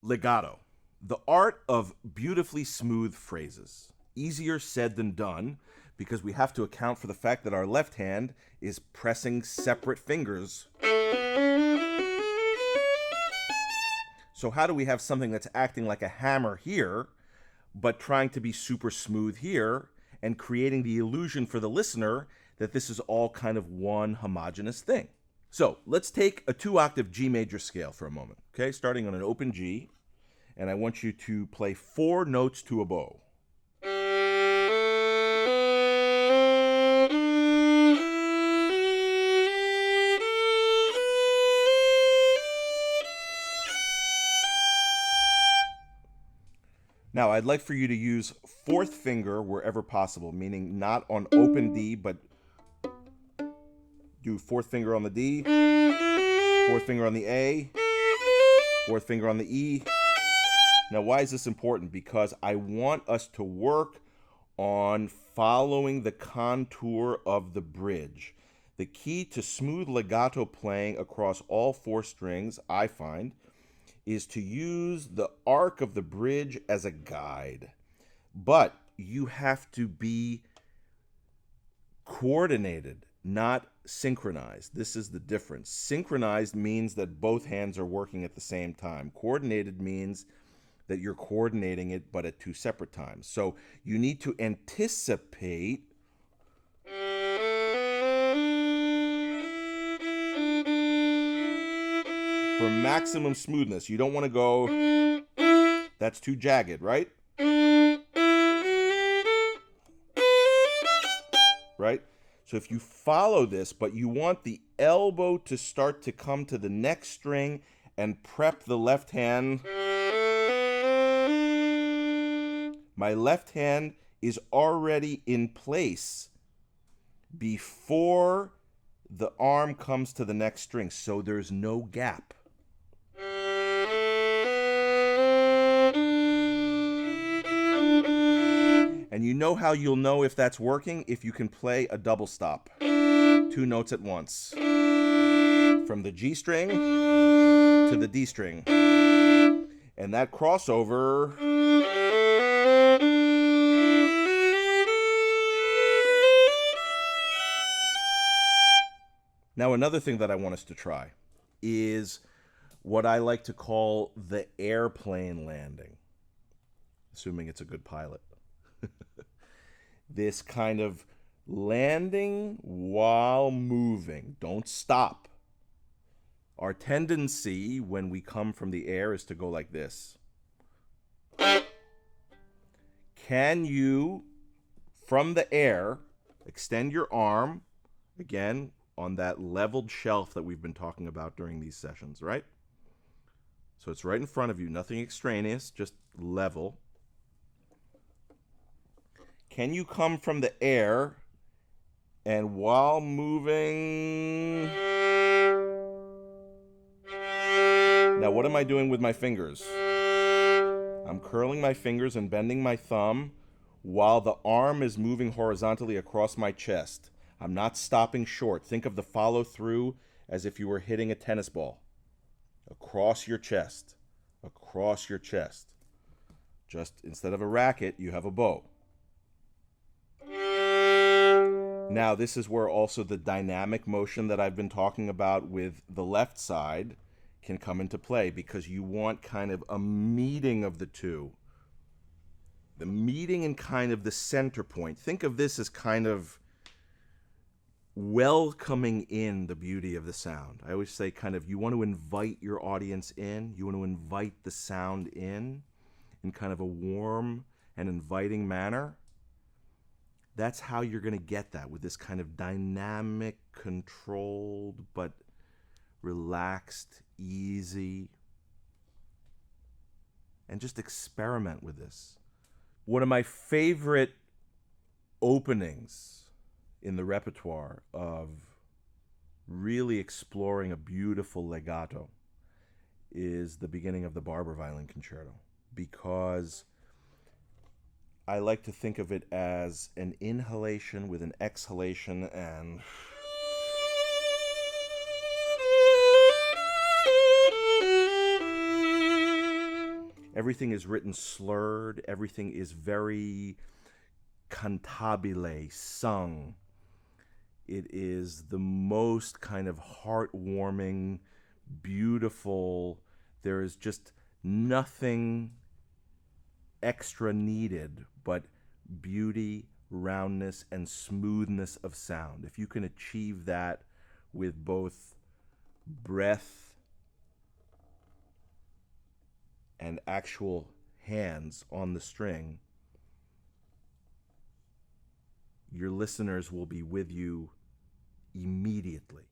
Legato, the art of beautifully smooth phrases. Easier said than done because we have to account for the fact that our left hand is pressing separate fingers. So, how do we have something that's acting like a hammer here, but trying to be super smooth here and creating the illusion for the listener that this is all kind of one homogeneous thing? So, let's take a 2-octave G major scale for a moment, okay? Starting on an open G, and I want you to play 4 notes to a bow. Now, I'd like for you to use 4th finger wherever possible, meaning not on open D, but do 4th finger on the D, 4th finger on the A, 4th finger on the E. Now, why is this important? Because I want us to work on following the contour of the bridge. The key to smooth legato playing across all 4 strings, I find, is to use the arc of the bridge as a guide. But you have to be coordinated, not synchronized. This is the difference. Synchronized means that both hands are working at the same time. Coordinated means that you're coordinating it, but at 2 separate times. So you need to anticipate for maximum smoothness. You don't want to go, that's too jagged, right? Right? So if you follow this, but you want the elbow to start to come to the next string and prep the left hand. My left hand is already in place before the arm comes to the next string, so there's no gap. And you know how you'll know if that's working? If you can play a double stop. 2 notes at once. From the G string to the D string. And that crossover Now, another thing that I want us to try is what I like to call the airplane landing, assuming it's a good pilot. This kind of landing while moving. Don't stop. Our tendency when we come from the air is to go like this. Can you, from the air, extend your arm, again, on that leveled shelf that we've been talking about during these sessions, right? So it's right in front of you, nothing extraneous, just level. Can you come from the air and while moving... Now, what am I doing with my fingers? I'm curling my fingers and bending my thumb while the arm is moving horizontally across my chest. I'm not stopping short. Think of the follow-through as if you were hitting a tennis ball. Across your chest. Across your chest. Just instead of a racket, you have a bow. Now, this is where also the dynamic motion that I've been talking about with the left side can come into play, because you want kind of a meeting of the two. The meeting and kind of the center point. Think of this as kind of welcoming in the beauty of the sound. I always say kind of you want to invite your audience in. You want to invite the sound in kind of a warm and inviting manner. That's how you're going to get that, with this kind of dynamic, controlled, but relaxed, easy. And just experiment with this. One of my favorite openings in the repertoire of really exploring a beautiful legato is the beginning of the Barber Violin Concerto, because I like to think of it as an inhalation with an exhalation, and everything is written slurred. Everything is very cantabile, sung. It is the most kind of heartwarming, beautiful. There is just nothing extra needed but beauty, roundness, and smoothness of sound. If you can achieve that with both breath and actual hands on the string, your listeners will be with you immediately.